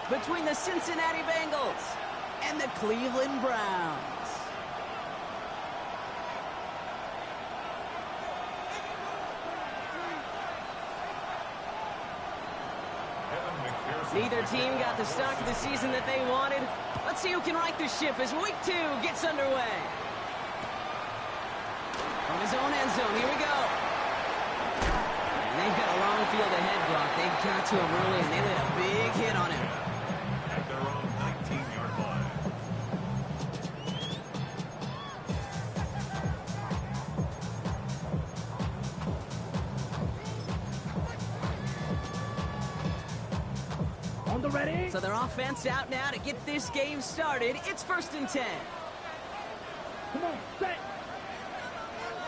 between the Cincinnati Bengals and the Cleveland Browns. Neither team got the start to the season that they wanted. Let's see who can right the ship as week 2 gets underway. From his own end zone, here we go. And they've got a long field ahead, Brock. They got to him early, and they laid a big hit on him. At their own 19-yard line. On the ready. So their offense out now to get this game started. It's 1st and 10. Come on, set.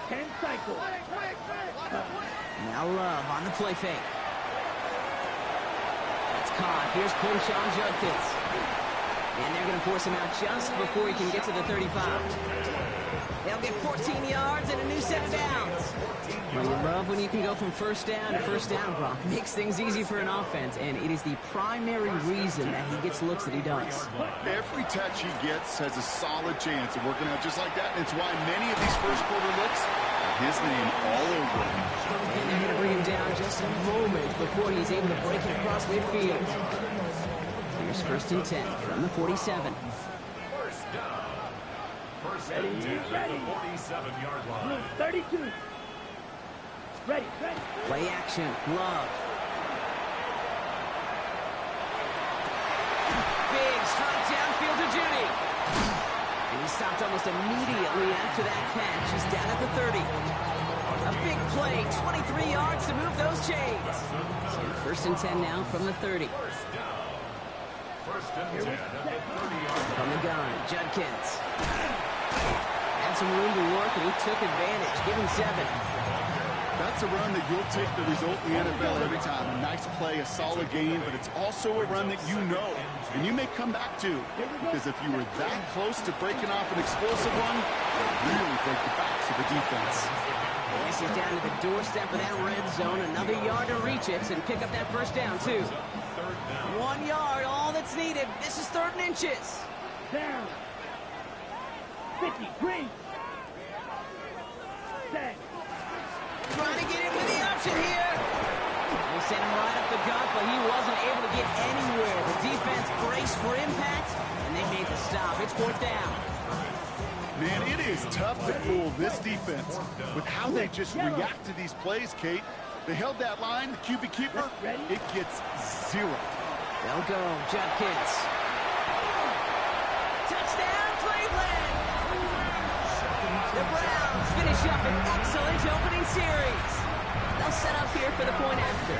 10 cycles. Now Love on the play fake. That's caught. Here's Quinshon Judkins. And they're going to force him out just before he can get to the 35. They'll get 14 yards and a new set of downs. Well, you love when you can go from first down to first down, Brock. Makes things easy for an offense, and it is the primary reason that he gets looks that he does. Every touch he gets has a solid chance of working out just like that. And it's why many of these first quarter looks have his name all over them. And they're going to bring him down just a moment before he's able to break it across midfield. Here's 1st and 10 from the 47. First down. First and 10 at the 47-yard line. 32. Ready. Play action. Love. Big strike downfield to Judy. And he stopped almost immediately after that catch. He's down at the 30. A big play. 23 yards to move those chains. So 1st and 10 now from the 30. First down. First and 10 at the 30-yard line. From the gun, Judkins. Had some room to work, and he took advantage. Give him 7. That's a run that you'll take the result in the NFL every time. A nice play, a solid game, but it's also a run that you know, and you may come back to. Because if you were that close to breaking off an explosive one, it'll really break the backs of the defense. This is down to the doorstep of that red zone. Another yard to reach it and pick up that first down, too. 1 yard, all that's needed. This is 3rd and inches. Down. 50. Green. Set. Trying to get in with the option here. They sent him right up the gut, but he wasn't able to get anywhere. The defense braced for impact, and they made the stop. It's 4th down. Man, it is tough to fool this defense with how they just react to these plays, Kate. They held that line, the QB keeper, it gets 0. They'll go, Judkins. Touchdown, Cleveland! The Browns finish up an excellent opening series. They'll set up here for the point after.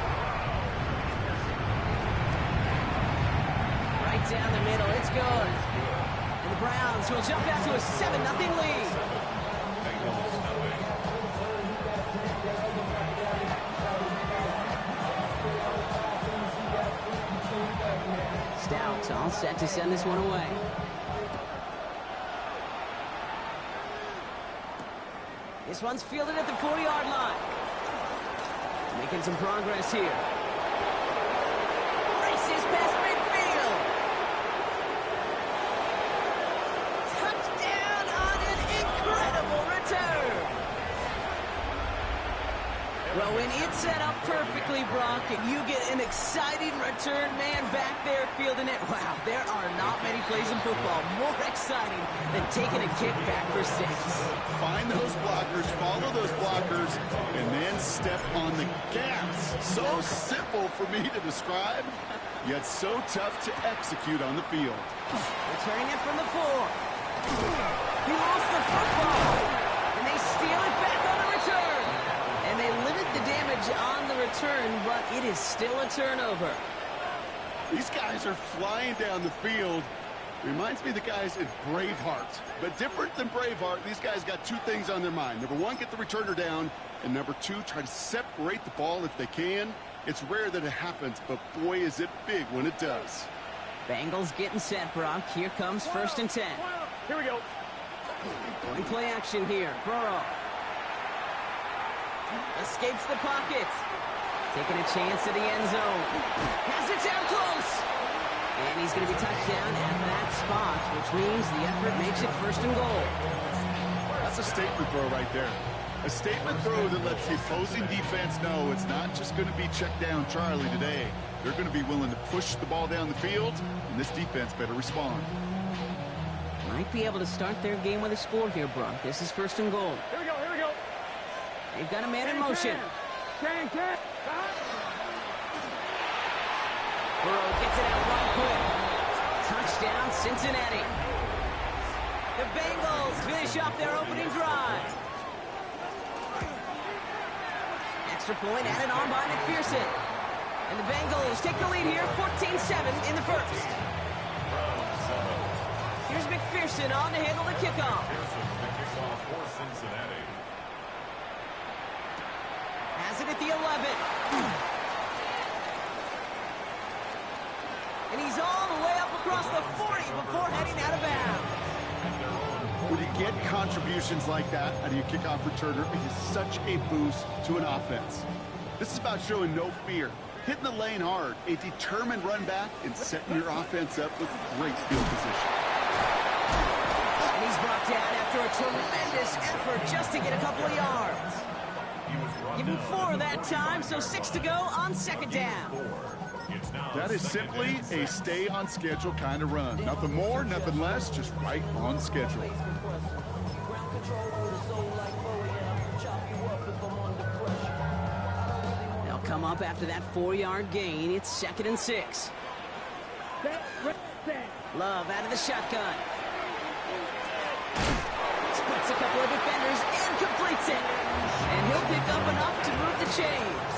Right down the middle, it's good. And the Browns will jump out to a 7-0 lead. Stout all set to send this one away. This one's fielded at the 40-yard line. Making some progress here. Races past midfield. Touchdown on an incredible return. Well, when it's set up perfectly, Brock, and you get an exciting return man back there fielding it, wow, there are not many plays in football more exciting than taking a kick back for 6. Find those blockers, follow those blockers, and then step on the gas. So simple for me to describe, yet so tough to execute on the field. Returning it from the 4. He lost the football, and they steal it back on the return. And they limit the damage on the return, but it is still a turnover. These guys are flying down the field. Reminds me of the guys at Braveheart. But different than Braveheart, these guys got 2 things on their mind. Number 1, get the returner down. And number 2, try to separate the ball if they can. It's rare that it happens, but boy, is it big when it does. Bengals getting set, Brock. Here comes 1st and 10. Here we go. Going play action here. Burrow. Escapes the pocket. Taking a chance to the end zone. Has it down close. And And he's going to be touched down at that spot, which means the effort makes it 1st and goal. That's a statement throw right there. A statement throw that lets the opposing defense know it's not just going to be check down Charlie today. They're going to be willing to push the ball down the field, and this defense better respond. Might be able to start their game with a score here, Brock. This is 1st and goal. Here we go, here we go. They've got a man in motion. Can. Burrow gets it out right quick. Touchdown, Cincinnati. The Bengals finish off their opening drive. Extra point added on by McPherson. And the Bengals take the lead here, 14-7 in the 1st. Here's McPherson on to handle the kickoff. Has it at the 11. And he's all the way up across the 40 before heading out of bounds. When you get contributions like that out of your kickoff returner, it is such a boost to an offense. This is about showing no fear, hitting the lane hard, a determined run back, and setting your offense up with great field position. And he's brought down after a tremendous effort just to get a couple of yards. Give him 4 that time, so 6 to go on 2nd down. That is simply a stay on schedule kind of run. Nothing more, nothing less, just right on schedule. They'll come up after that 4-yard gain. It's 2nd and 6. Love out of the shotgun. Splits a couple of defenders and completes it. And he'll pick up enough to move the chains.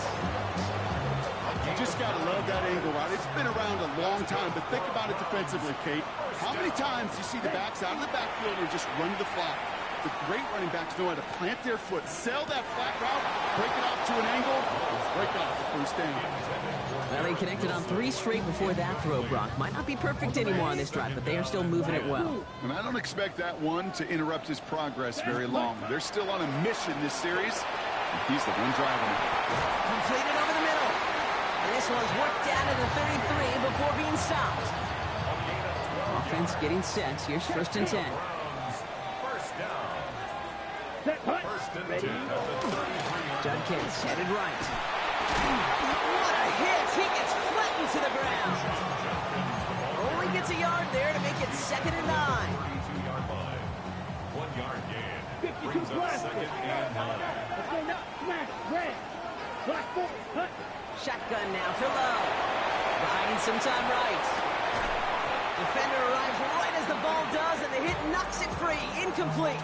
You just got to love that angle, right? It's been around a long time, but think about it defensively, Kate. How many times do you see the backs out of the backfield and just run to the flat? The great running backs know how to plant their foot, sell that flat route, break it off to an angle, break off the 1st down. Well, he connected on 3 straight before that throw, Brock. Might not be perfect anymore on this drive, but they are still moving it well. And I don't expect that one to interrupt his progress very long. They're still on a mission this series. He's the one driving it. Completed over the middle. And this one's worked down to the 33 before being stopped. Offense getting set. Here's 1st and 10. Judkins headed right. What a hit! He gets flattened to the ground. Only gets a yard there to make it 2nd and 9. 1 yard gain. 52 Brings up plus. 2nd and 9. Let's go now. Smash. Red. Black 4. Hut. Shotgun now for Lowe. Buying some time right. Defender arrives right as the ball does, and the hit knocks it free. Incomplete.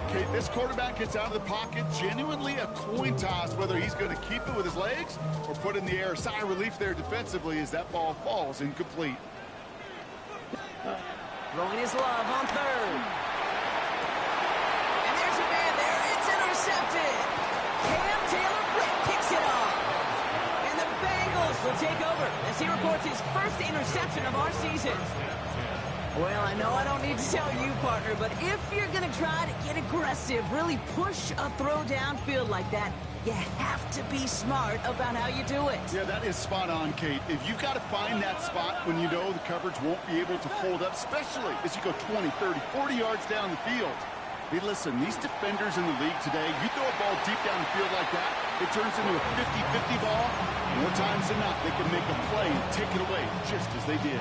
Okay, this quarterback gets out of the pocket, genuinely a coin toss whether he's going to keep it with his legs or put it in the air. Sigh of relief there defensively as that ball falls incomplete. Throwing his love on 3rd. And there's a man there. It's intercepted. Cam Taylor-Britt kicks it off. And the Bengals will take over as he records his 1st interception of our season. Well, I know I don't need to tell you, partner, but if you're going to try to get aggressive, really push a throw downfield like that, you have to be smart about how you do it. Yeah, that is spot on, Kate. If you've got to find that spot when you know the coverage won't be able to hold up, especially as you go 20, 30, 40 yards down the field. Hey, listen, these defenders in the league today, you throw a ball deep down the field like that, it turns into a 50-50 ball. More times than not, they can make a play and take it away just as they did.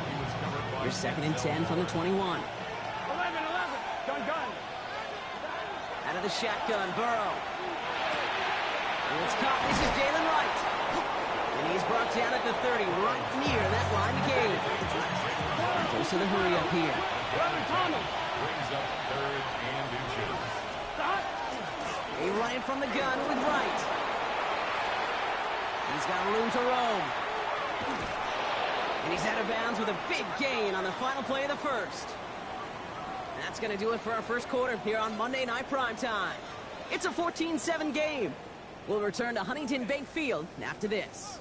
Here's 2nd and 10 from the 21. 11. Gun. Out of the shotgun, Burrow. And it's caught. This is Jalen Wright. And he's brought down at the 30, right near that line of gain. Goes to the hurry up here. Brings up 3rd and inches. He running from the gun with Wright. He's got room to roam. And he's out of bounds with a big gain on the final play of the 1st. And that's going to do it for our 1st quarter here on Monday Night Primetime. It's a 14-7 game. We'll return to Huntington Bank Field after this.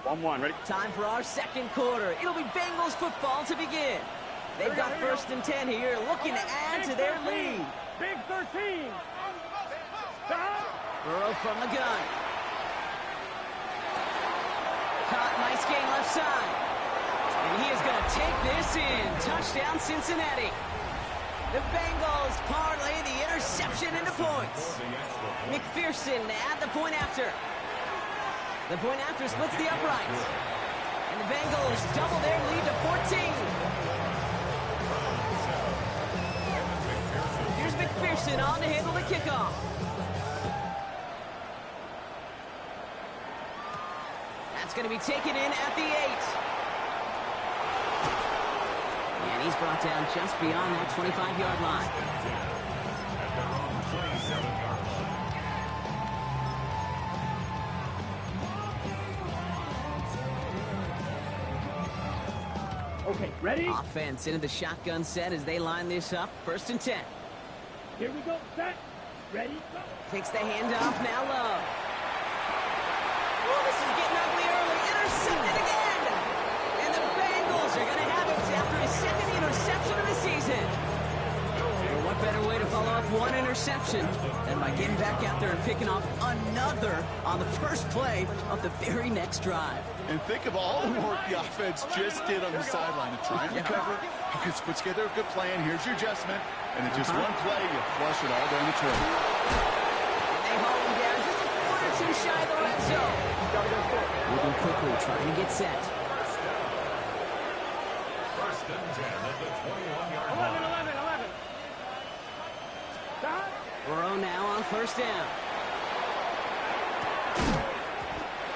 1-1, ready? Time for our second quarter. It'll be Bengals football to begin. They've got 1st and 10 here, looking to add to their lead. Big 13. Stop. Burrow from the gun. Caught, nice gain left side. And he is going to take this in. Touchdown, Cincinnati. The Bengals parlay the interception into points. McPherson at the point after. The point after splits the uprights. And the Bengals double their lead to 14. Here's McPherson on to handle the kickoff. That's going to be taken in at the 8. And he's brought down just beyond that 25-yard line. Okay, ready? Offense into the shotgun set as they line this up. 1st and 10. Here we go. Set. Ready? Go. Takes the handoff. Now Love. Oh, this is getting ugly early. Intercepted again. And the Bengals are going to have it after his 2nd interception of the season. Well, what better way to follow up one interception than by getting back out there and picking off another on the first play of the very next drive. And think of all the work the offense just did on the sideline to try and recover. You can put together a good plan. Here's your adjustment. And in just one play, you flush it all down the trail. They haul him down just a foot or two shy of the red zone. Moving quickly, trying to get set. 1st and 10 at the 21-yard line. 11. Stop. Burrow now on 1st down.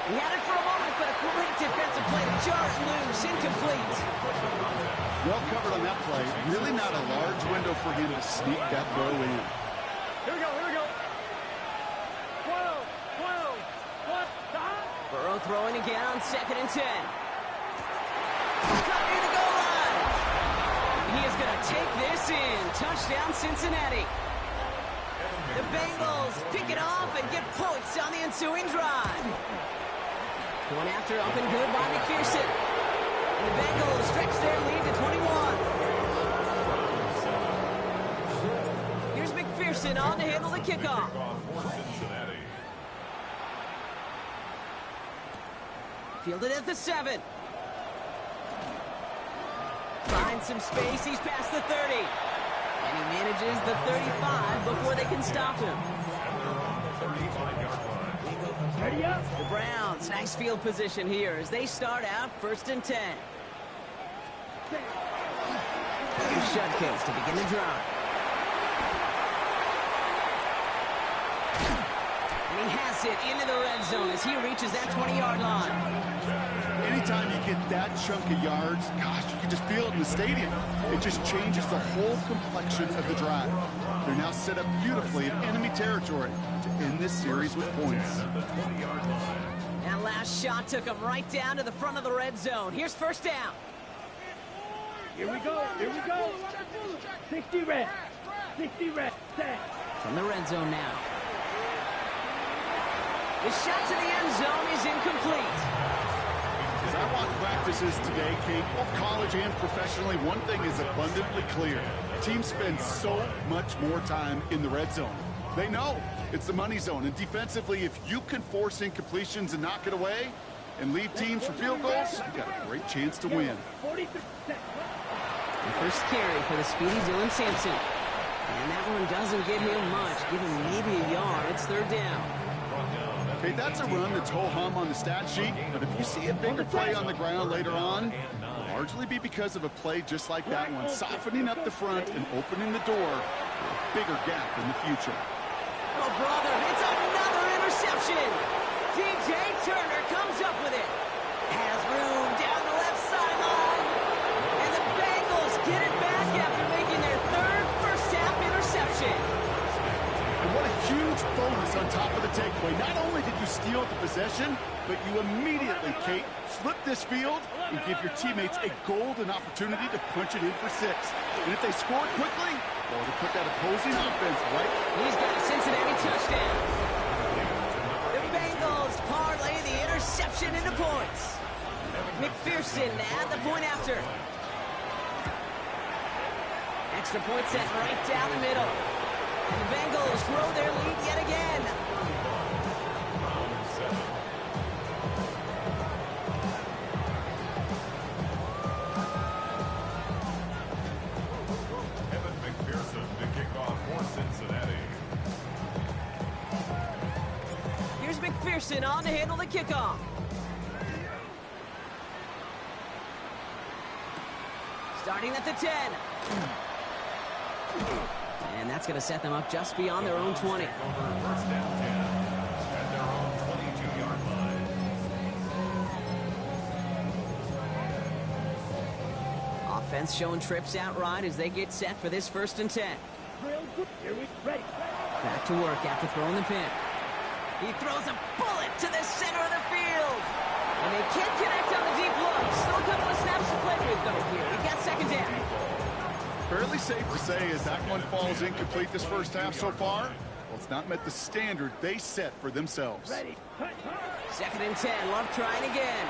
He had it for a moment, but a great defensive play to jar it loose. Incomplete. Well covered on that play. Really not a large window for him to sneak that throw in. Here we go. 12. What? Stop. Burrow throwing again on 2nd and 10. Cut near the goal line. He is going to take this in. Touchdown, Cincinnati. The Bengals pick it off and get points on the ensuing drive. Going after up and good by McPherson. And the Bengals stretch their lead to 21. Here's McPherson on to handle the kickoff. Fielded at the 7. Finds some space. He's past the 30. And he manages the 35 before they can stop him. Ready up. The Browns, nice field position here as they start out 1st and 10. Here's Shudkins to begin the drive. And he has it into the red zone as he reaches that 20-yard line. Anytime you get that chunk of yards, gosh, you can just feel it in the stadium. It just changes the whole complexion of the drive. They're now set up beautifully in enemy territory to end this series with points. That last shot took him right down to the front of the red zone. Here's 1st down. Here we go. 60 red. Set. From the red zone now. The shot to the end zone is incomplete. As I watch practices today, Kate, both college and professionally, one thing is abundantly clear. Teams spend so much more time in the red zone. They know it's the money zone, and defensively, if you can force incompletions and knock it away and lead teams for field goals, you got a great chance to win. The first carry for the speedy Dylan Sampson. And that one doesn't get him much, give him maybe a yard. It's 3rd down. Okay, that's a run that's ho-hum on the stat sheet, but if you see a bigger play on the ground later on, it'll largely be because of a play just like that one, softening up the front and opening the door for a bigger gap in the future. Oh, brother, it's another interception. DJ Turner comes up with it. Has room down the left sideline. And the Bengals get it back after making their 3rd first-half interception. And what a huge bonus on top of the takeaway. Not only did you steal the possession, but you immediately, Kate, flip this field and give your teammates a golden opportunity to punch it in for 6. And if they score quickly, well, to put that opposing offense right. He's got a Cincinnati touchdown. The Bengals parlay the interception into points. McPherson at the point after. Extra point set right down the middle. And the Bengals grow their lead yet again. Evan McPherson to kick off for Cincinnati. Here's McPherson on to handle the kickoff. Starting at the 10. And that's going to set them up just beyond their own 20. First down 10 at their own 22-yard line. Offense showing trips out right as they get set for this 1st and 10. Here we ready. Back to work after throwing the pick. He throws a bullet to the center of the field. And they can't connect on the deep look. Still a couple of snaps to play with, though, here. We've got 2nd down. Fairly safe to say as that one falls incomplete this first half so far, well, it's not met the standard they set for themselves. Ready. 2nd and 10. Love trying again.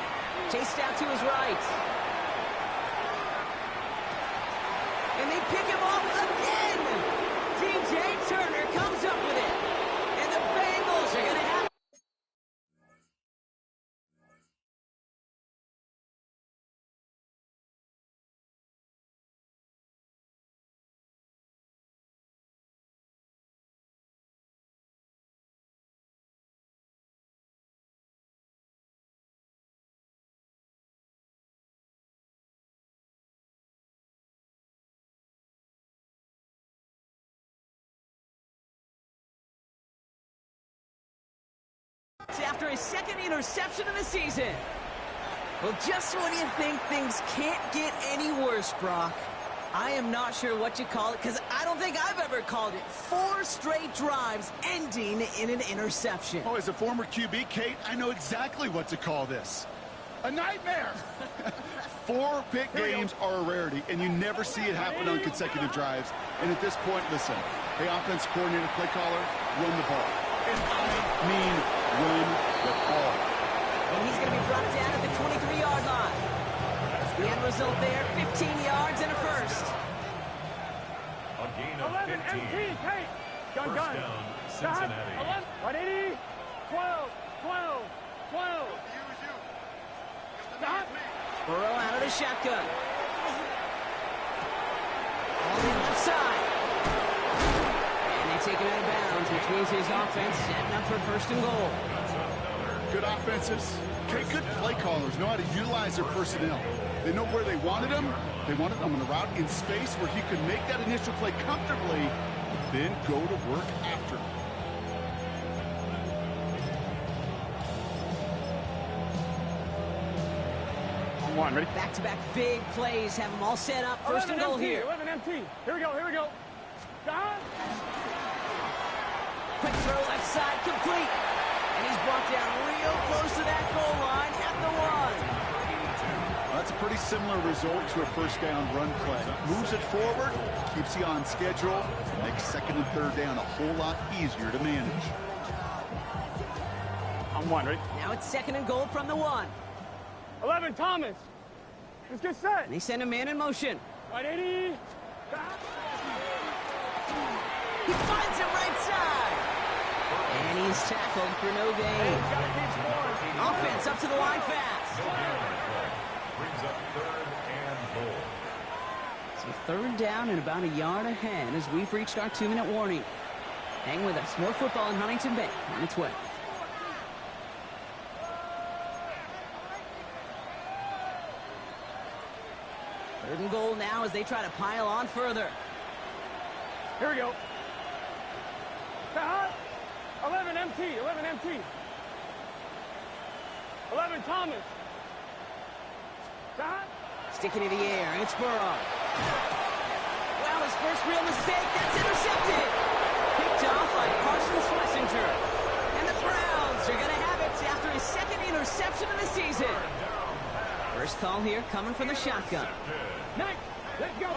Chased out to his right. And they pick him off again. DJ Turner comes up with it. And the Bengals are going to have... after his 2nd interception of the season. Well, just when you think things can't get any worse, Brock, I am not sure what you call it, because I don't think I've ever called it 4 straight drives ending in an interception. Oh, as a former QB, Kate, I know exactly what to call this. A nightmare! 4 pick games are a rarity, and you never see it happen on consecutive drives. And at this point, listen, hey, offense coordinator, play caller, run the ball. And I mean run the ball. And he's going to be brought down at the 23-yard line. The end result there, 15 yards and a first. A gain of 11 15. MT, Kate. Gun, First gun. down, Cincinnati. 180, 12, 12, 12. Stop. Burrow out of the shotgun. On the left side. And they take him out of bounds, which means his offense setting up for 1st and goal. Good offenses. Okay, good play callers know how to utilize their personnel. They know where they wanted him. They wanted him on a route in space where he could make that initial play comfortably, then go to work after. On 1, ready? Back-to-back big plays have them all set up. 1st and goal here. 11 MT. Here we go, here we go. Stop. Quick throw left side, complete. And he's brought down real close to that goal line at the 1. That's a pretty similar result to a 1st down run play. Moves it forward, keeps you on schedule, makes 2nd and 3rd down a whole lot easier to manage. On 1, ready? Now it's 2nd and goal from the 1. 11, Thomas. Let's get set. And they send a man in motion. 180. Stop. He finds him right side. And he's tackled for no gain. Offense up to the line fast. Brings up 3rd and goal. So 3rd down and about a yard ahead as we've reached our 2-minute warning. Hang with us. More football in Huntington Bank on its way. Third and goal now as they try to pile on further. Here we go. Stop. 11 MT, 11 MT. 11 Thomas. Stop. Sticking in the air, and it's Burrow. Well, his first real mistake, that's intercepted. Picked off by Carson Schlesinger. And the Browns are going to have it after his 2nd interception of the season. First call here coming from the shotgun. Next, let's go.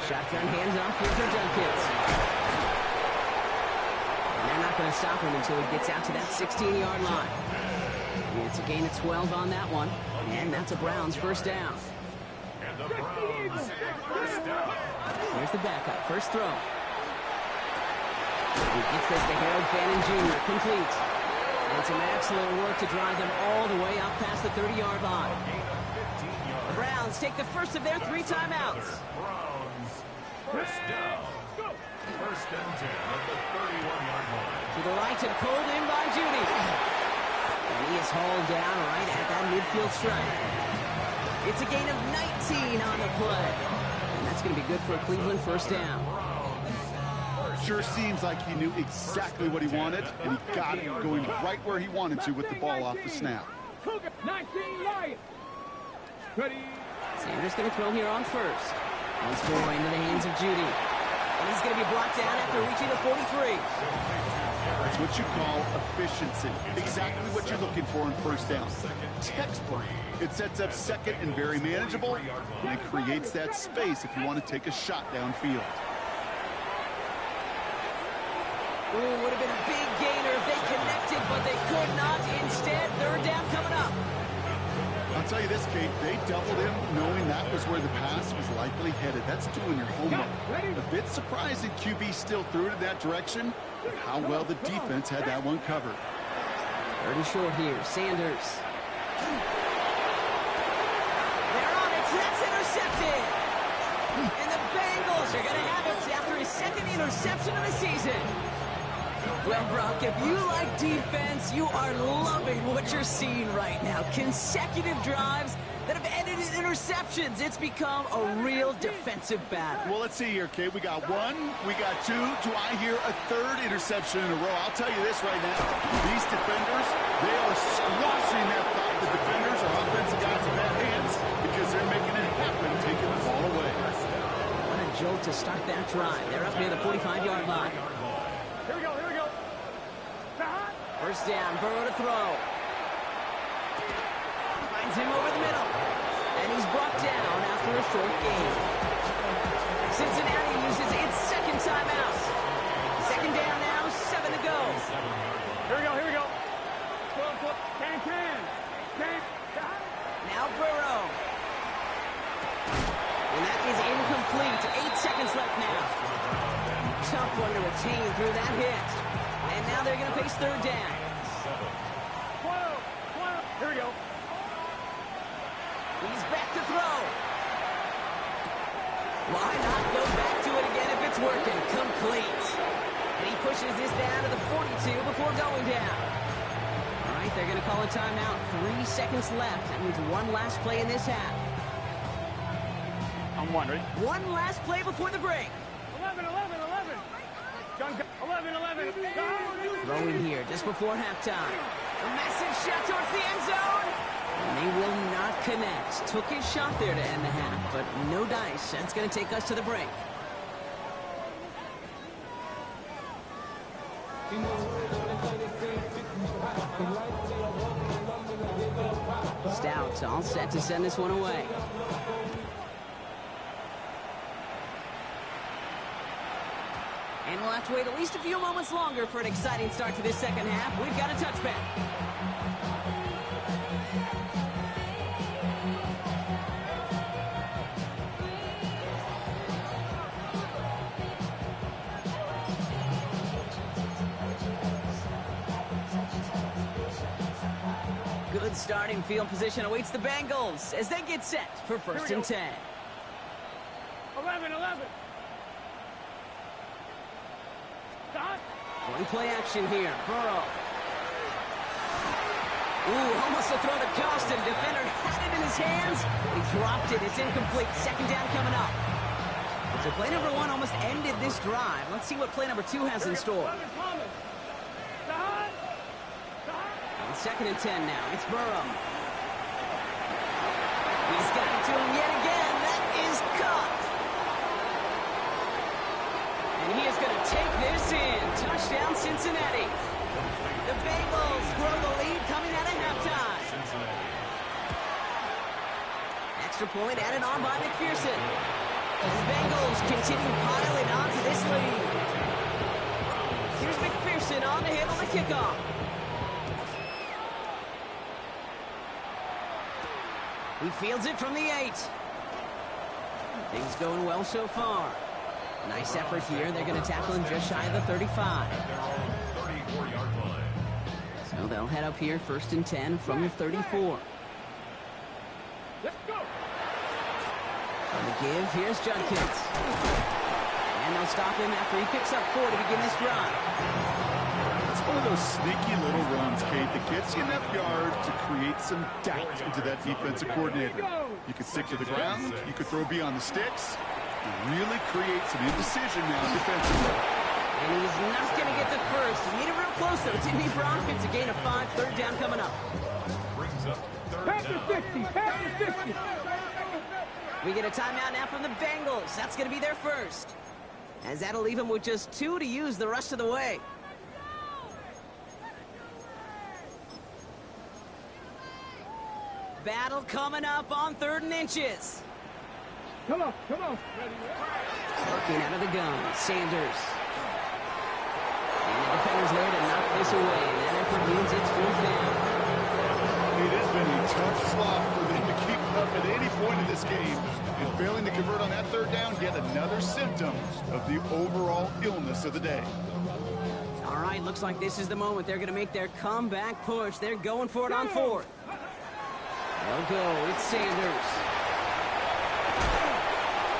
Shotgun hands off here for Dunkins. And they're not going to stop him until he gets out to that 16-yard line. It's a gain of 12 on that one, and that's a Browns first down. And the Browns first down. Here's the backup, first throw. He gets this to Harold Fannin Jr., complete. And some excellent work to drive them all the way up past the 30-yard line. The Browns take the first of their 3 timeouts. Browns first down. First and 10 at the 31-yard line. To the right and pulled in by Judy. And he is hauled down right at that midfield stripe. It's a gain of 19 on the play. And that's going to be good for a Cleveland first down. Sure seems like he knew exactly what he wanted, and he got it going right where he wanted to with the ball off the snap. 19 Lions. Ready. Sanders going to throw here on first. Once more into the hands of Judy. And he's going to be brought down after reaching the 43. That's what you call efficiency. Exactly what you're looking for in first down. Textbook. It sets up second and very manageable, and it creates that space if you want to take a shot downfield. Ooh, would have been a big gainer if they connected, but they could not. Instead, third down coming up. I'll tell you this, Kate, they doubled him knowing that was where the pass was likely headed. That's doing your homework. A bit surprising QB still threw it in that direction, but how well the defense had that one covered. Third and short here, Sanders. They're on it, that's intercepted. And the Bengals are going to have it after his second interception of the season. Well, Brock, if you like defense, you are loving what you're seeing right now. Consecutive drives that have ended in interceptions. It's become a real defensive battle. Well, let's see here, Kate. We got 1, we got 2. Do I hear a third interception in a row? I'll tell you this right now. These defenders, they are squashing that thought the defenders are offensive guys in bad hands because they're making it happen, taking the ball away. What a jolt to start that drive. They're up near the 45-yard line. Here we go, here we go. First down, Burrow to throw. Finds him over the middle. And he's brought down after a short gain. Cincinnati uses its second timeout. Second down now, 7 to go. Here we go, here we go. Can. Now Burrow. And that is incomplete. 8 seconds left now. Tough one to retain through that hit. And now they're going to face third down. 12. Here we go. He's back to throw. Why not go back to it again if it's working? Complete. And he pushes this down to the 42 before going down. All right, they're going to call a timeout. 3 seconds left. That means one last play in this half. I'm wondering. One last play before the break. 11. 11. Throwing here just before halftime. A massive shot towards the end zone. And they will not connect. Took his shot there to end the half, but no dice. That's going to take us to the break. Stout all set to send this one away. And we'll have to wait at least a few moments longer for an exciting start to this second half. We've got a touchback. Good starting field position awaits the Bengals as they get set for first and 10. 11. Going play action here. Burrow. Ooh, almost a throw to Costin. Defender had it in his hands. He dropped it. It's incomplete. Second down coming up. So play number 1 almost ended this drive. Let's see what play number 2 has in store. On second and 10 now. It's Burrow. He's got it to him yet again. That is caught. And he is going to take this in. Touchdown, Cincinnati. The Bengals grow the lead coming out of halftime. Extra point added on by McPherson. The Bengals continue piling on to this lead. Here's McPherson on to handle the kickoff. He fields it from the 8. Things going well so far. Nice effort here. They're going to tackle him just shy of the 35. So they'll head up here 1st and 10 from the 34. Let's go. On the give, here's Judkins. And they'll stop him after he picks up 4 to begin this drive. It's one of those sneaky little runs, Kate, that gets you enough yards to create some doubt into that defensive coordinator. You could stick to the ground, you could throw beyond the sticks, and really create some indecision now defensively. And he's not going to get the first. He made it real close, though. Timmy Brown gets a gain of 5, 3rd down coming up. Brings up Pass the 50. Pass the 50. We get a timeout now from the Bengals. That's going to be their first. As that'll leave him with just 2 to use the rest of the way. Battle coming up on 3rd and inches. Come on, come on. Working out of the gun, Sanders. And the defender's there to knock this away. And that effort means it's 4th down. It has been a tough slog for them to keep up at any point in this game. And failing to convert on that 3rd down, yet another symptom of the overall illness of the day. All right, looks like this is the moment they're going to make their comeback push. They're going for it on 4th. They'll go. It's Sanders.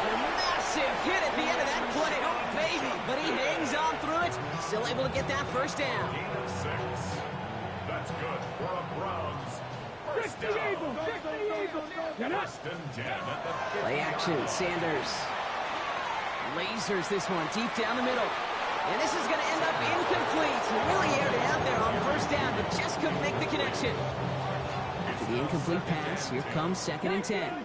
A massive hit at the end of that play. Oh, baby. But he hangs on through it. Still able to get that 1st down. gain of 6. That's good for a Browns. 1st down. 1st and 10 at the Play action. Sanders lasers this one deep down the middle. And this is going to end up incomplete. Really aired it out there on 1st down, but just couldn't make the connection. After the incomplete pass, here comes 2nd and 10.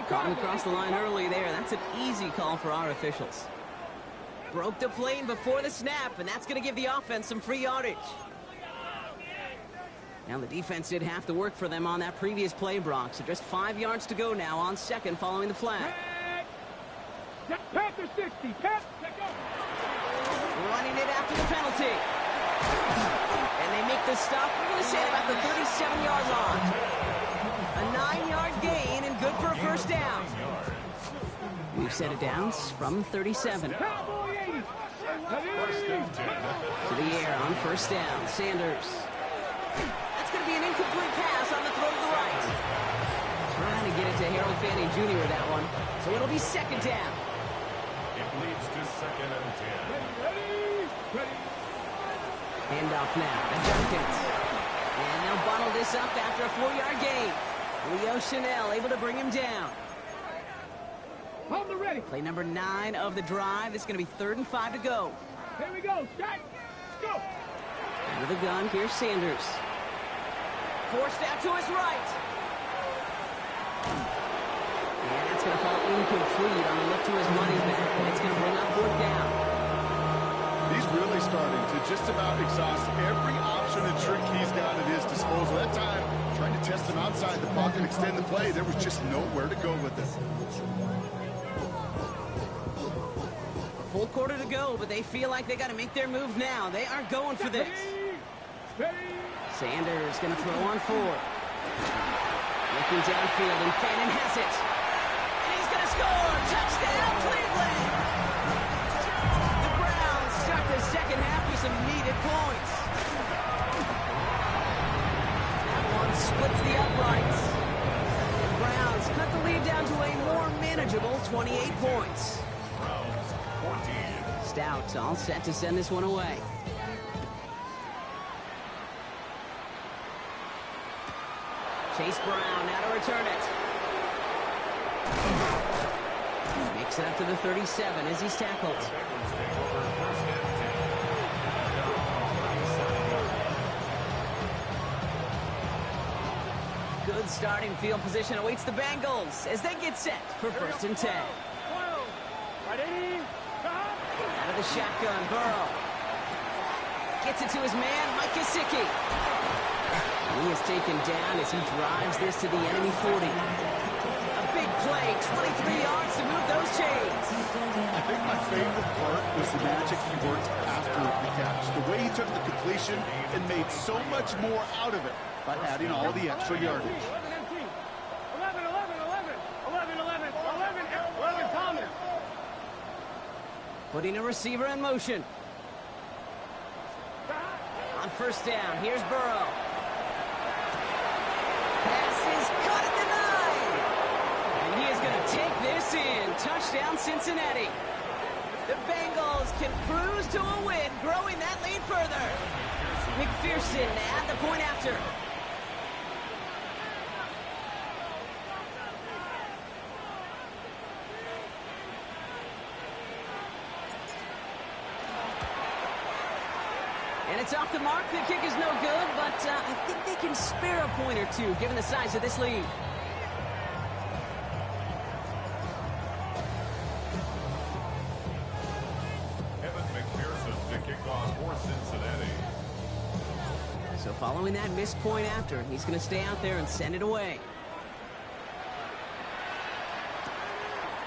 Caught him across the line early there. That's an easy call for our officials. Broke the plane before the snap, and that's going to give the offense some free yardage. Now the defense did have to work for them on that previous play, Brock. So just 5 yards to go now on 2nd following the flag. Panther 60. Running it after the penalty. And they make the stop, we're going to say about the 37-yard line. A 9-yard gain and good for a 1st down. We've set it down from 37. To the air on 1st down. Sanders. That's going to be an incomplete pass on the throw to the right. Trying to get it to Harold Fanning Jr. with that one. So it'll be 2nd down. It leads to 2nd and 10. Handoff now to Judkins. And they'll bottle this up after a 4-yard gain. Leo Chanel able to bring him down. Hold the ready. Play number 9 of the drive. It's going to be 3rd and 5 to go. Here we go. Start. Go. Out of the gun, here's Sanders. Forced out to his right. And that's going to fall incomplete on the look to his running back. And it's going to bring up 4th down. He's really starting to just about exhaust every option and trick he's got at his disposal. That time, trying to test him outside the pocket and extend the play, there was just nowhere to go with it. Full quarter to go, but they feel like they got to make their move now. They are going for this. Sanders going to throw on 4th. Looking downfield, and Fannin has it. And he's going to score! Touchdown, Cleveland! The Browns start the 2nd half with some needed points. That one splits the uprights. The Browns cut the lead down to a more manageable 28 points. Browns 14. Stout all set to send this one away. Chase Brown now to return it. Makes it up to the 37 as he's tackled. Good starting field position awaits the Bengals as they get set for 1st and 10. Out of the shotgun, Burrow. Gets it to his man, Mike Gesicki. He is taken down as he drives this to the enemy 40. A big play. 23 yards to move those chains. I think my favorite part was the magic he worked after the catch. The way he took the completion and made so much more out of it by adding all the extra yardage. 11 Thomas. Putting a receiver in motion. On first down, here's Burrow. Pass is caught at the 9. And he is going to take this in. Touchdown, Cincinnati. The Bengals can cruise to a win, growing that lead further. McPherson at the point after. And it's off the mark. The kick is no good, but I think they can spare a point or two, given the size of this lead. To kick off for Cincinnati. So following that missed point after, he's going to stay out there and send it away.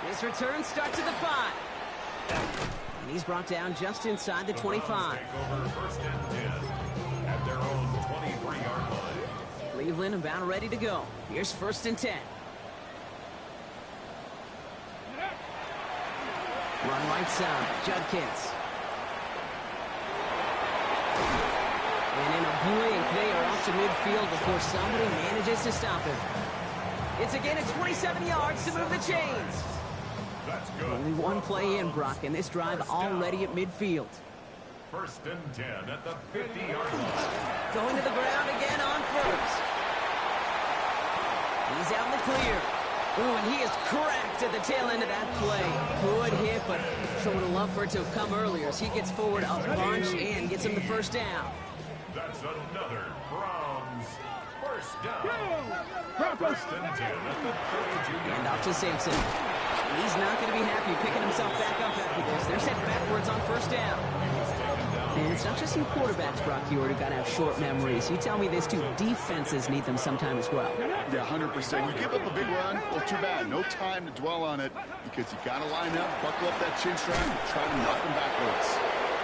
His return starts at the 5. And he's brought down just inside the 25. Take over first and 10 at their own 23-yard line. Cleveland about ready to go. Here's first and 10. Run right side, Judkins. And in a blink, they are up to midfield before somebody manages to stop him. It's again at 27 yards to move the chains. That's good. Only one play in, Brock, and this drive already at midfield. First and 10 at the 50-yard line. Going to the ground again on first. He's out in the clear. Ooh, and he is cracked at the tail end of that play. Good hit, but sure would have loved for it to have come earlier as he gets forward a bunch and gets him the first down. That's another Browns first down. First and 10 at the 32-yard And off to Sampson. And he's not going to be happy picking himself back up after this. They're set backwards on first down. And it's not just some quarterbacks, Brock, who got to have short memories. You tell me this too. Defenses need them sometime as well. Yeah, 100%. You give up a big run, well, too bad. No time to dwell on it because you got to line up, buckle up that chin strap, and try to knock them backwards.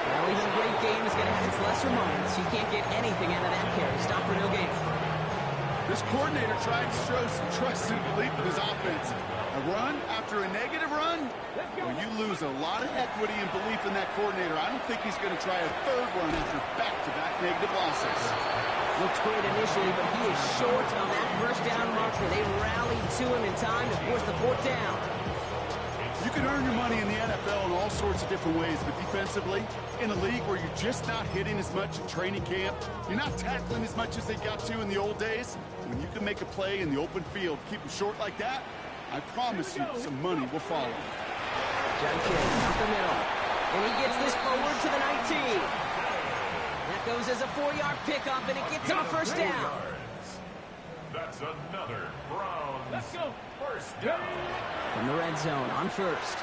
Well, even a great game is going to have its lesser moments. You can't get anything out of that carry. Stop for no gain. This coordinator tried to show some trust and belief in his offense. A run after a negative run? Well, you lose a lot of equity and belief in that coordinator. I don't think he's going to try a third run after back-to-back negative losses. Looks great initially, but he is short on that first down marker. They rallied to him in time to force the fourth down. You can earn your money in the NFL in all sorts of different ways, but defensively, in a league where you're just not hitting as much in training camp, you're not tackling as much as they got to in the old days, when you can make a play in the open field, keep them short like that, I promise you some money will follow. Judkins up the middle, and he gets this forward to the 19. That goes as a 4-yard pickup, and it gets him a first down. That's another Browns first down. From the red zone on first.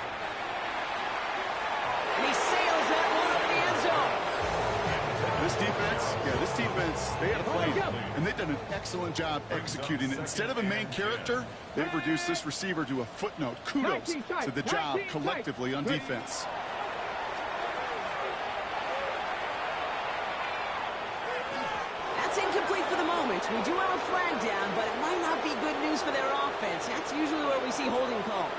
And he sails that one over the end zone. This defense, they had a plan, and they've done an excellent job executing it. Instead of a main character, they've reduced this receiver to a footnote. Kudos to the job collectively on defense. That's incomplete for the moment. We do have a flag down, but it might not be good news for their offense. That's usually where we see holding calls.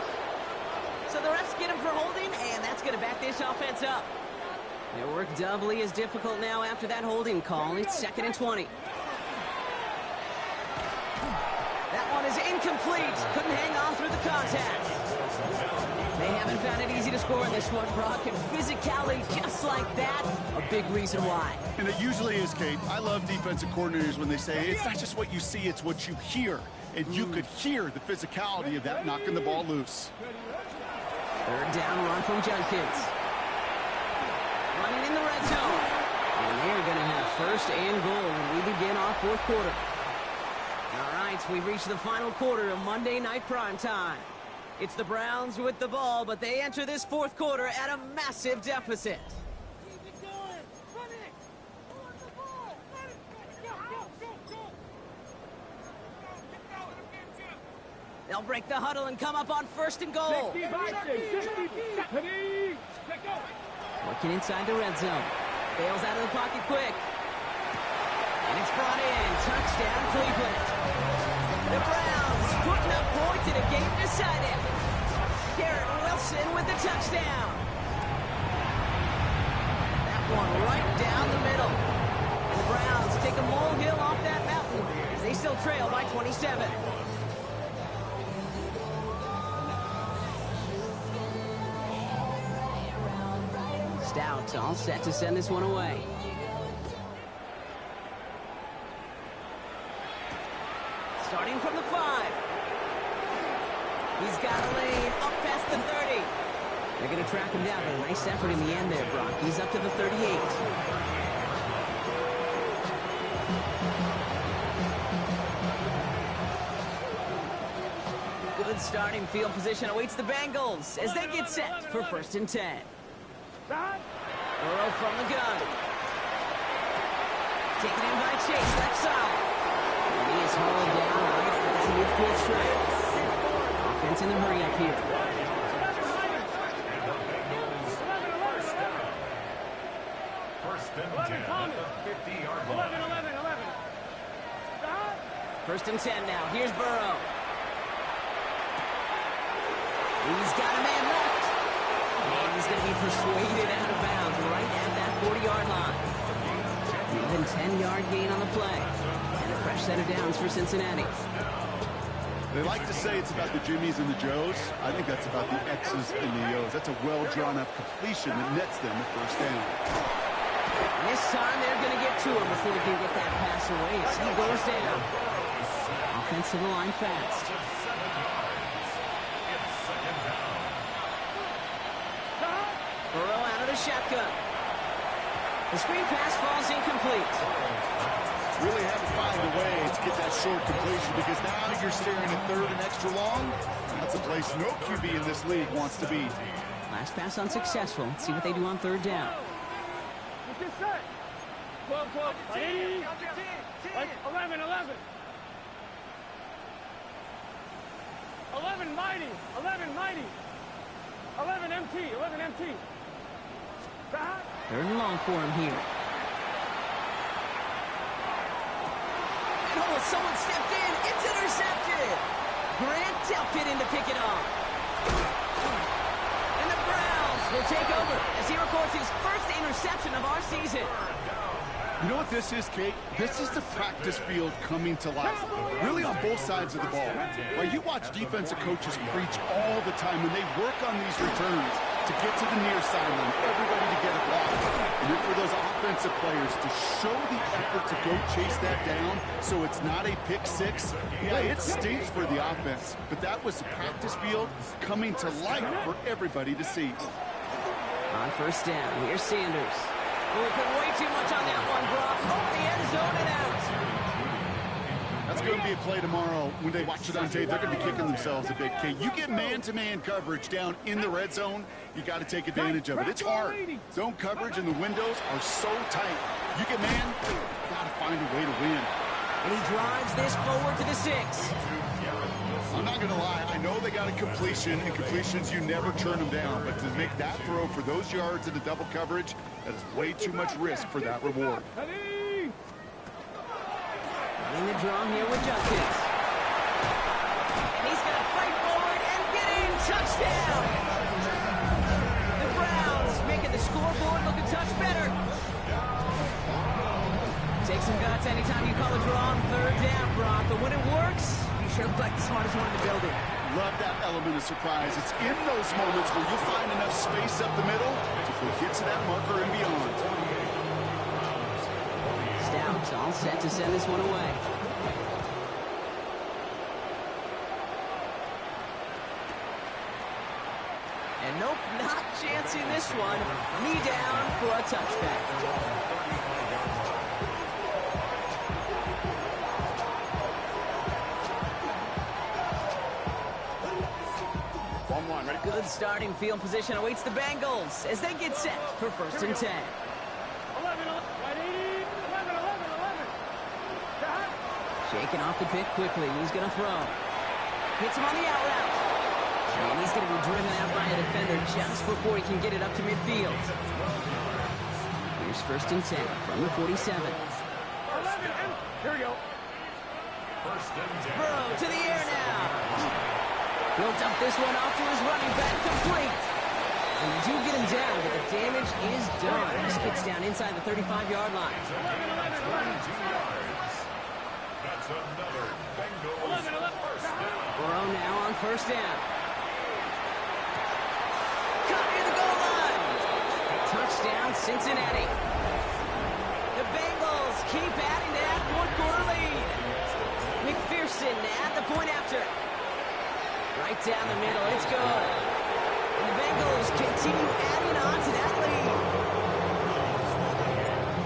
So the refs get him for holding, and that's going to back this offense up. Their work doubly as difficult now after that holding call. It's 2nd and 20. That one is incomplete. Couldn't hang on through the contact. They haven't found it easy to score in this one, Brock, and physicality just like that, a big reason why. And it usually is, Kate. I love defensive coordinators when they say, it's not just what you see, it's what you hear. And you could hear the physicality of that knocking the ball loose. Third down run from Judkins. Running in the red zone. And they're going to have first and goal when we begin our fourth quarter. All right, we've reached the final quarter of Monday Night Primetime. It's the Browns with the ball, but they enter this fourth quarter at a massive deficit. Keep it going. Run it. Run the ball. Run it. Go, go, go, go. They'll break the huddle and come up on 1st and goal. Working inside the red zone. Bails out of the pocket quick. And it's brought in. Touchdown, Cleveland. The Browns putting up points in a game decided. Garrett Wilson with the touchdown. That one right down the middle. And the Browns take a molehill off that mountain as they still trail by 27. Stout all set to send this one away. Starting from the 5. He's got a lane up past the 30. They're going to track him down, but a nice effort in the end there, Brock. He's up to the 38. Good starting field position awaits the Bengals as they get set for 1st and 10. Burrow from the gun. Taken in by Chase, left side. And he is hauled down right at that midfield strip. Offense in the hurry up here. First and 10 at the 50-yard line. 1st and 10 now. Here's Burrow. He's got a man left. And he's going to be persuaded out of bounds right at that 40-yard line. Even 10-yard gain on the play. And a fresh set of downs for Cincinnati. They like to say it's about the Jimmies and the Joes. I think that's about the X's and the O's. That's a well-drawn-up completion that nets them the 1st down. And this time they're going to get to him before he can get that pass away as he goes down. Offensive line fast. Burrow out of the shotgun. The screen pass falls incomplete. Really had to find a way to get that short completion because now you're staring at 3rd and extra long. That's a place no QB in this league wants to be. Last pass unsuccessful. Let's see what they do on 3rd down. 11. 11 mighty. 11 MT. 3rd and long for him here. And oh, someone stepped in. It's intercepted. Grant Delpit in to pick it off. And the Browns will take over as he records his 1st interception of our season. You know what this is, Kate? This is the practice field coming to life, really on both sides of the ball. Well, you watch defensive coaches preach all the time when they work on these returns to get to the near sideline, everybody to get a block. And then for those offensive players to show the effort to go chase that down so it's not a pick 6. Yeah, it stinks for the offense, but that was the practice field coming to life for everybody to see. On 1st down, here's Sanders. Oh, we put way too much on that one, Brock. Over the end zone and out. That's going to be a play tomorrow. When they watch it on tape, they're going to be kicking themselves a big K. You get man-to-man coverage down in the red zone, you got to take advantage of it. It's hard. Zone coverage and the windows are so tight. You get man, you got to find a way to win. And he drives this forward to the 6. I'm not going to lie. I know they got a completion, and completions, you never turn them down. But to make that throw for those yards in the double coverage, that is way too much risk for that reward. In the draw here with Justice. And he's going to fight forward and get in. Touchdown! The Browns making the scoreboard look a touch better. Take some guts anytime you call a draw on 3rd down, Brock. But when it works, you sure look like the smartest one in the building. Love that element of surprise. It's in those moments where you'll find enough space up the middle to get to that marker and beyond. Stout all set to send this one away. And nope, not chancing this one. Knee down for a touchback. Good starting field position awaits the Bengals as they get set for 1st and 10. 11. Shaking off the pick quickly. He's going to throw. Hits him on the out route. And he's going to be driven out by a defender just before he can get it up to midfield. Here's 1st and 10 from the 47. 11. Here we go. Burrow to the air now. He'll dump this one off to his running back, complete. And they do get him down, but the damage is done. He gets down inside the 35-yard line. 22 yards. That's another Bengals first down. Burrow now on 1st down. Caught near the goal line. Touchdown, Cincinnati. The Bengals keep adding to that 4th-quarter lead. McPherson at the point after. Right down the middle, it's good. And the Bengals continue adding on to that lead.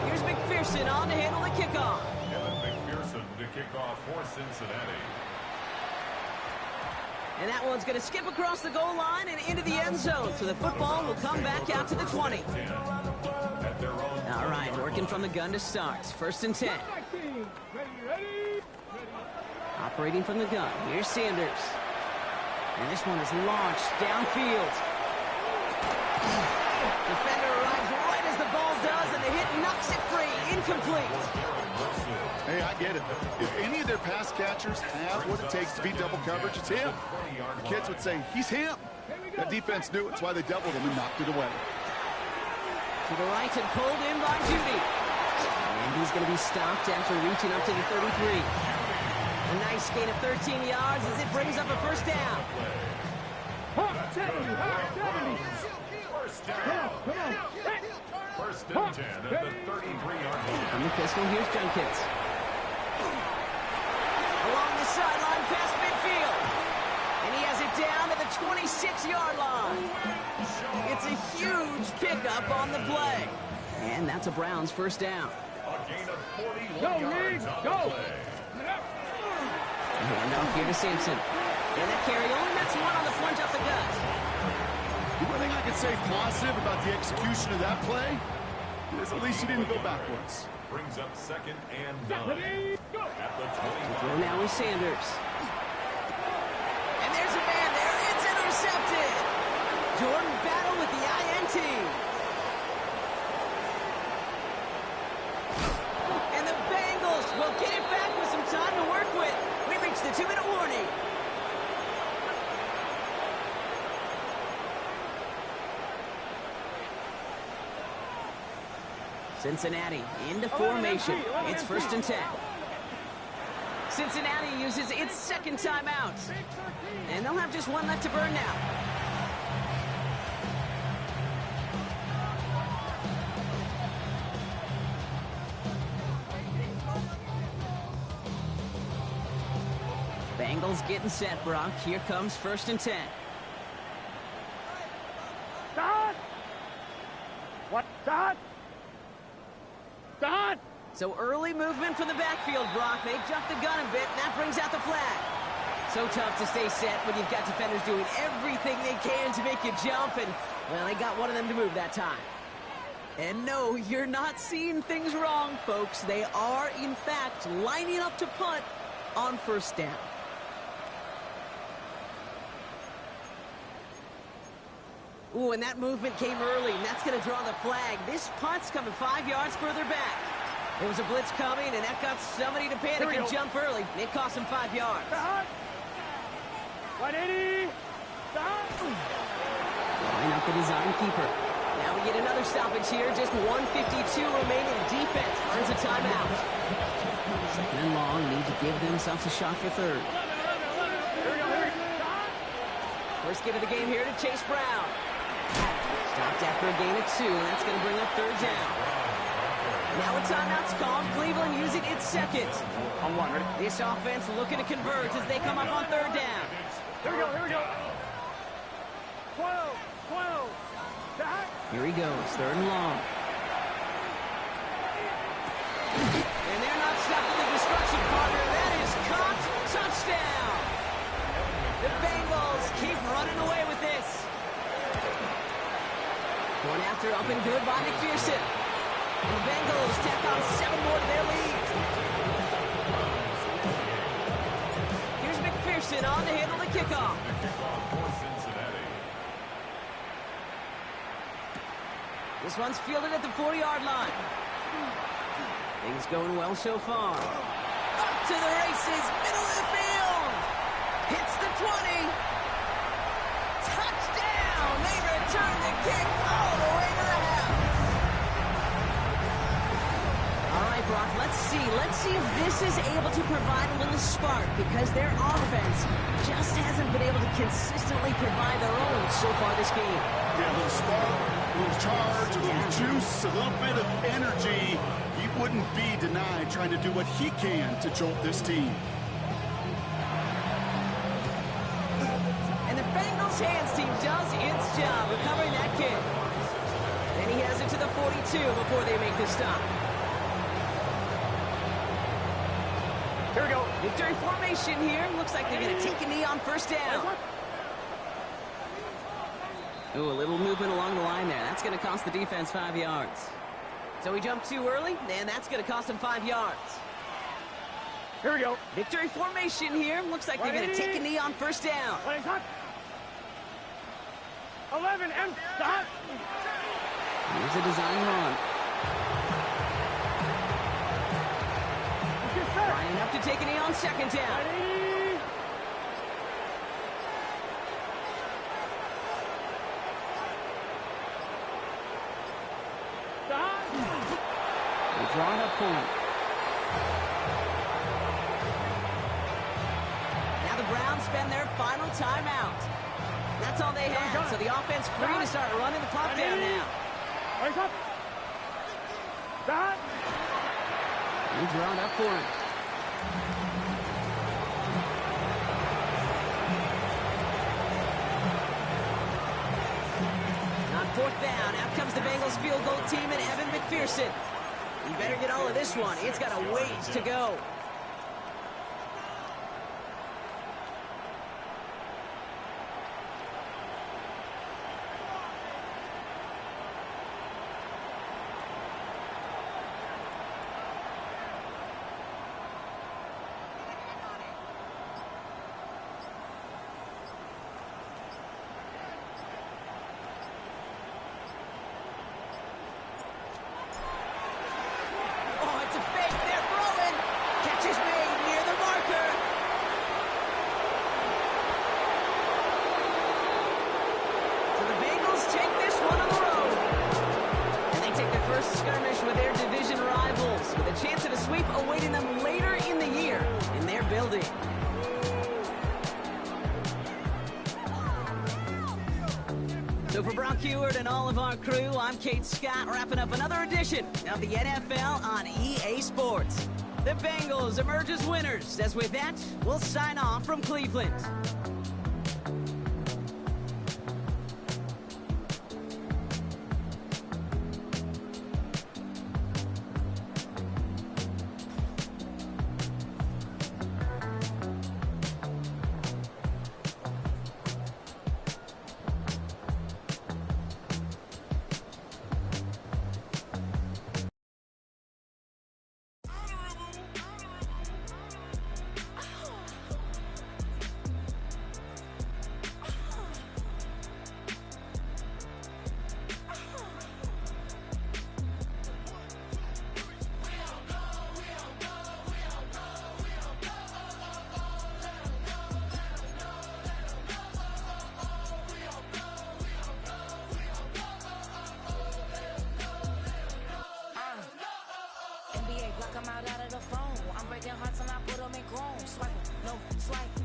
Here's McPherson on to handle the kickoff. Kevin McPherson to kick off for Cincinnati. And that one's going to skip across the goal line and into the end zone. So the football will come back out to the 20. All right, working from the gun to start. 1st and 10. Ready. Operating from the gun. Here's Sanders. And this one is launched downfield. Defender arrives right as the ball does, and the hit knocks it free. Incomplete. Hey, I get it. If any of their pass catchers have what it takes to beat double coverage, it's him. The kids would say, he's him. That defense knew it. That's why they doubled him and knocked it away. To the right and pulled in by Judy. And he's going to be stopped after reaching up to the 33. A nice gain of 13 yards as it brings up a 1st down. 70. First down. Come on. 1st and 10 at the 33-yard line. On the pistol, here's Junkins. Along the sideline past midfield. And he has it down to the 26-yard line. It's a huge pickup on the play. And that's a Browns 1st down. A gain of 41 Go, yards Riggs, on go. the play. Hand off here to Sampson. And that carry only nets one on the plunge up the gut. The one thing I can say positive about the execution of that play is at least he didn't go backwards. Brings up 2nd and 9 Ready, go. at the 20. Throw now with Sanders. And there's a man there. It's intercepted. Jordan Battle with the INT. And the Bengals will get it back with some time to work with. We reached the 2-minute warning. Cincinnati into formation. It's 1st and 10. Cincinnati uses its 2nd timeout. And they'll have just one left to burn now. Bengals getting set, Brock. Here comes 1st and 10. Start. What? Start. Start. So early movement from the backfield, Brock. They jumped the gun a bit, and that brings out the flag. So tough to stay set when you've got defenders doing everything they can to make you jump, and, well, they got one of them to move that time. And no, you're not seeing things wrong, folks. They are, in fact, lining up to punt on 1st down. Ooh, and that movement came early, and that's going to draw the flag. This punt's coming 5 yards further back. There was a blitz coming, and that got somebody to panic and jump early. It cost him 5 yards. Start. 180. Start. Line up the design keeper. Now we get another stoppage here. Just 1:52 remaining. Defense earns a timeout. 2nd and long. Need to give themselves a shot for 3rd. Here we go. First give of the game here to Chase Brown. Stopped after a gain of 2. That's going to bring up 3rd down. Now a timeout's called. Cleveland using its 2nd. On 1, ready? This offense looking to convert as they come up on 3rd down. Here we go. 12. Start. Here he goes. 3rd and long. And they're not stopping the destruction, partner. That is caught. Touchdown. The Bengals keep running away with this. One after up and good by McPherson. And the Bengals tack on 7 more to their lead. Here's McPherson. McPherson on to handle the kickoff. The kickoff for Cincinnati. This one's fielded at the 40-yard line. Things going well so far. Up to the races, middle of the field. Hits the 20. Touchdown! They return the kick all the way to the house. All right, Brock, let's see. Let's see if this is able to provide a little spark, because their offense just hasn't been able to consistently provide their own so far this game. Yeah, a little spark, a little charge, a little juice, a little bit of energy. He wouldn't be denied trying to do what he can to jolt this team. And the Bengals hands team does its job recovering that kick. Then he has it to the 42 before they make the stop. Here we go. Victory formation here. Looks like they're going to take a knee on first down. Ooh, a little movement along the line there. That's going to cost the defense 5 yards. So he jumped too early, and that's going to cost him 5 yards. Here we go. Victory formation here. Looks like they're going to take a knee on first down. 11 and stop. Here's a design run. Ryan up to take a knee on second down. They draw it up for him. Now the Browns spend their final timeout. That's all they have, so the offense free to start running the clock down now. Raise up. Stop. They draw it up for him. On fourth down, out comes the Bengals field goal team and Evan McPherson. He better get all of this one. It's got a ways to go. Skirmish with their division rivals, with a chance at a sweep awaiting them later in the year in their building. So for Brock Heward and all of our crew, I'm Kate Scott, wrapping up another edition of the NFL on EA Sports. The Bengals emerge as winners, as with that, we'll sign off from Cleveland. I'm out of the phone. I'm breaking hearts and I put them in chrome. Swiping, no swiping.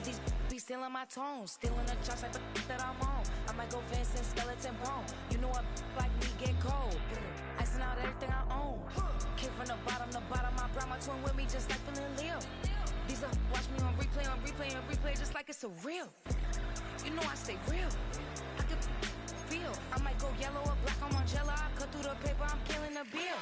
These be stealing my tones. Stealing the chops like the that I'm on. I might go fast and skeleton bone. You know what like me get cold. Icing out everything I own. Came from the bottom to bottom. I brought my twin with me just like feeling Leo. These are watch me on replay just like it's a real. You know I stay real. I can feel. I might go yellow or black on Margiela. I cut through the paper. I'm killing the bill.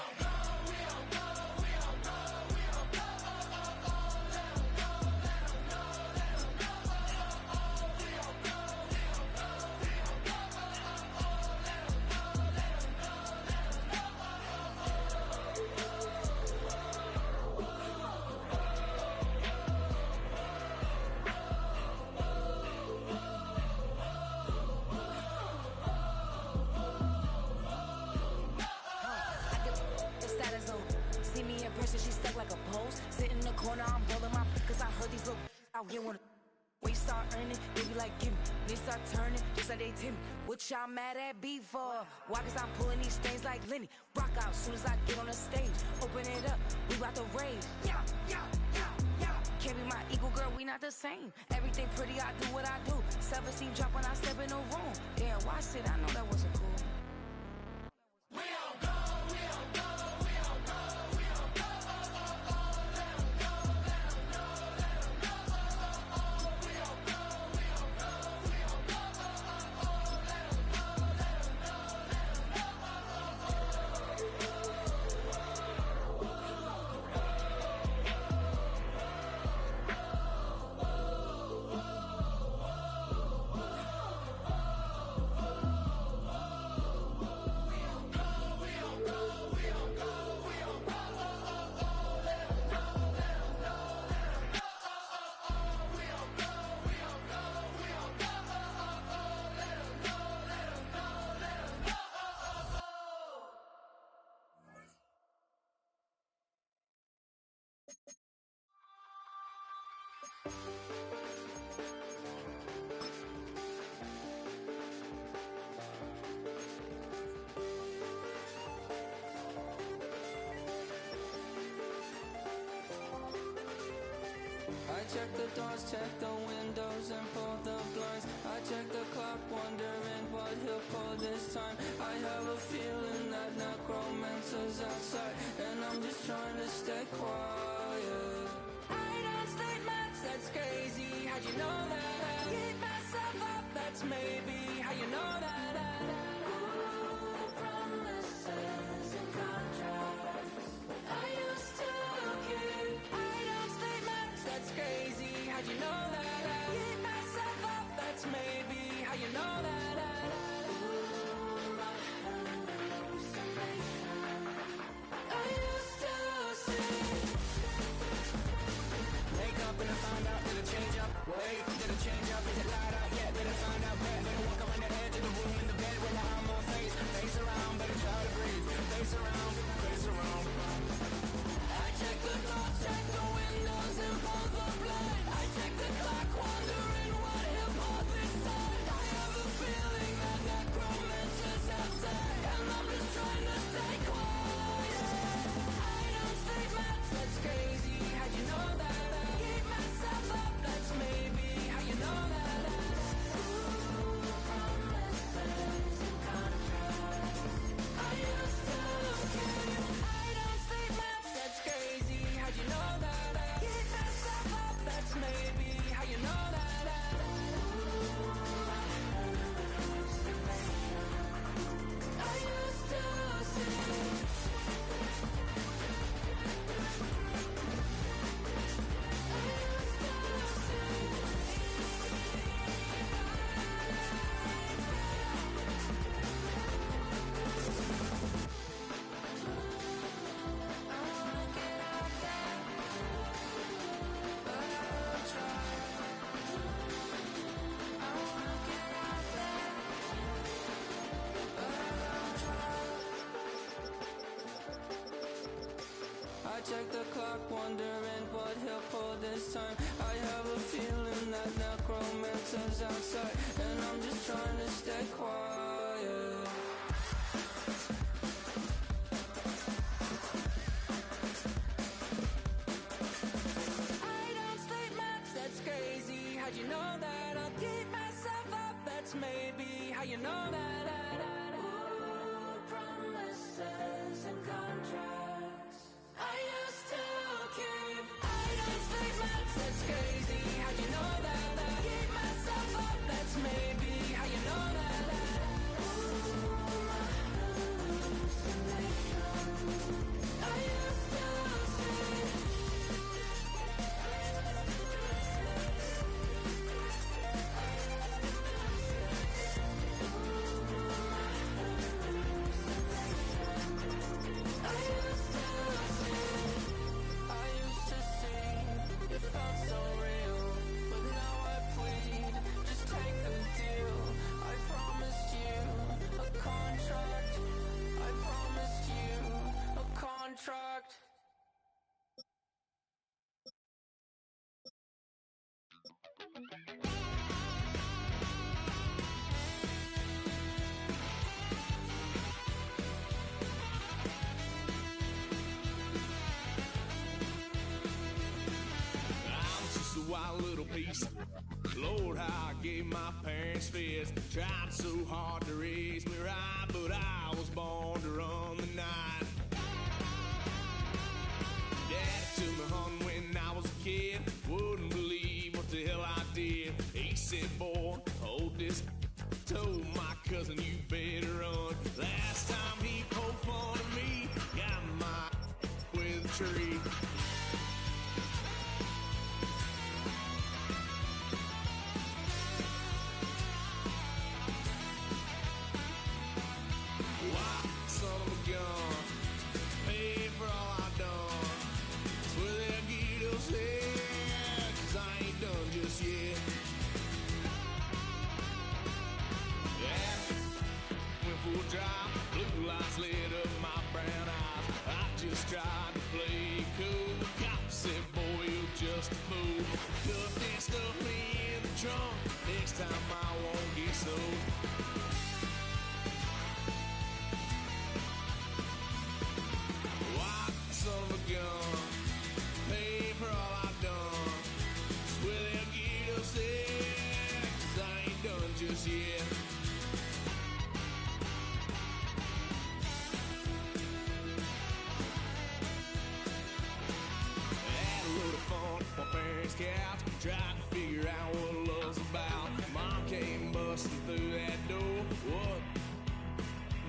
corner, I'm rolling my cause I heard these little out here wanna. When you start earning, they be like, gimme. They start turning, just like they Timmy. What y'all mad at me for? Why? Cause I'm pulling these strings like Lenny. Rock out soon as I get on the stage. Open it up, we about to rage. Yeah, yeah, yeah, yeah. Can't be my equal, girl, we not the same. Everything pretty, I do what I do. 17 drop when I step in the room. Damn, watch it, I know that wasn't cool. We don't go, we don't go, we don't go, we don't go, oh, oh, oh, let 'em go, let 'em know, let 'em know, oh, oh, oh, we don't go, we don't go, we don't go, oh, oh, oh, let 'em know, let 'em know, let 'em know, oh, oh, I check the doors, check the windows, and pull the blinds. I check the clock, wondering what he'll pull this time. I have a feeling that necromancer's outside, and I'm just trying to stay quiet. I don't state much, that's crazy. How'd you know that? I keep myself up, that's maybe how you know that. Ooh, promises and contracts I used to keep. I don't state much, that's crazy. How'd you know that? I keep myself up, that's maybe how you know that. Ooh, my hallucination I used to see. Wake up and I found out, did it change up? Wait, did it change up? Is it light out yet? Did I find out where? Better walk around the edge of the room in the bed with my arm on face. Face around, better try to breathe. Face around, face around. I check the doors, check the windows, and pull the blind. I check the clock, wondering what he'll pull this time. I have a feeling that necromancer's outside, and I'm just trying to stay quiet. I don't say much, that's crazy. How'd you know that? I keep myself up, that's maybe how you know that. Ooh, promises and contracts I used to keep. I don't say much, that's crazy. How'd you know that? I keep myself up, that's maybe how you know that. Ooh, my hallucination I used to see. I check the clock, wondering what he'll pull this time. I have a feeling that necromancer's outside, and I'm just trying to stay quiet. I don't sleep much, that's crazy. How'd you know that? I'll keep myself up, that's maybe how you know that. Ooh, promises and contracts I used to keep. I don't sleep much, that's crazy. How'd you know that? I keep myself up, that's maybe how you know that. Ooh, my hallucination I used to see. I used to see, it felt so real. wild little piece. Lord, how I gave my parents fits. Tried so hard to raise me right, but I was born to run the night. Daddy took me hunting when I was a kid. Wouldn't believe what the hell I did. He said, boy, hold this. Told my cousin, you better run. Last time he poked fun at me, got my with a tree. Why, son of a gun, pay for all I done. Swear they'll get us here, 'cause I ain't done just yet. Yeah, went for a drive, blue lights lit up my brown eyes. I just tried to play cool. Cop said, boy, you're just a fool. Cuffed and stuffed me in the trunk. Next time I won't get so. Why, son of a gun, pay for all I've done. Swear they'll get us there, 'cause I ain't done just yet. Had a little fun on my parents' couch, tried to figure out what love's about. Mom came busting through that door. What?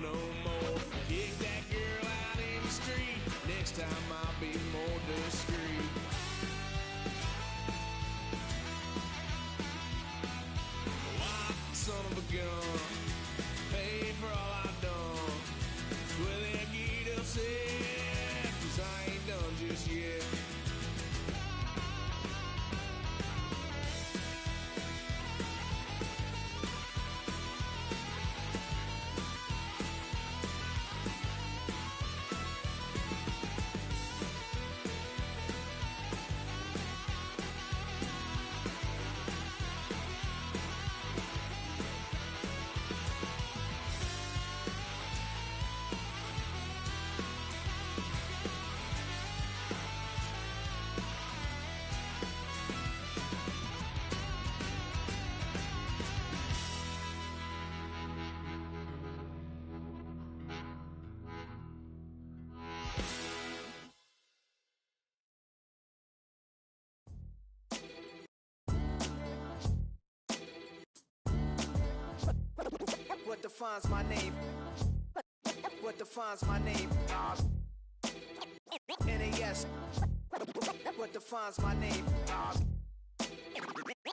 No more. Kick that girl out in the street. Next time I'll be more discreet. Why, son of a gun, pay for all I've done. Swear they'll get us here, 'cause I ain't done just yet. What defines my name? What defines my name? NAS. What defines my name?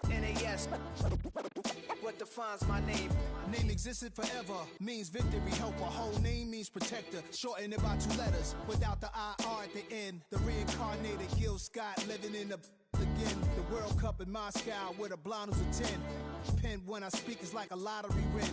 NAS. What defines my name? Name existed forever, means victory, helper. Whole name means protector. Shorten it by 2 letters, without the IR at the end. The reincarnated Gil Scott living in the again. The World Cup in Moscow with a blonde who's a 10. Pen when I speak is like a lottery win.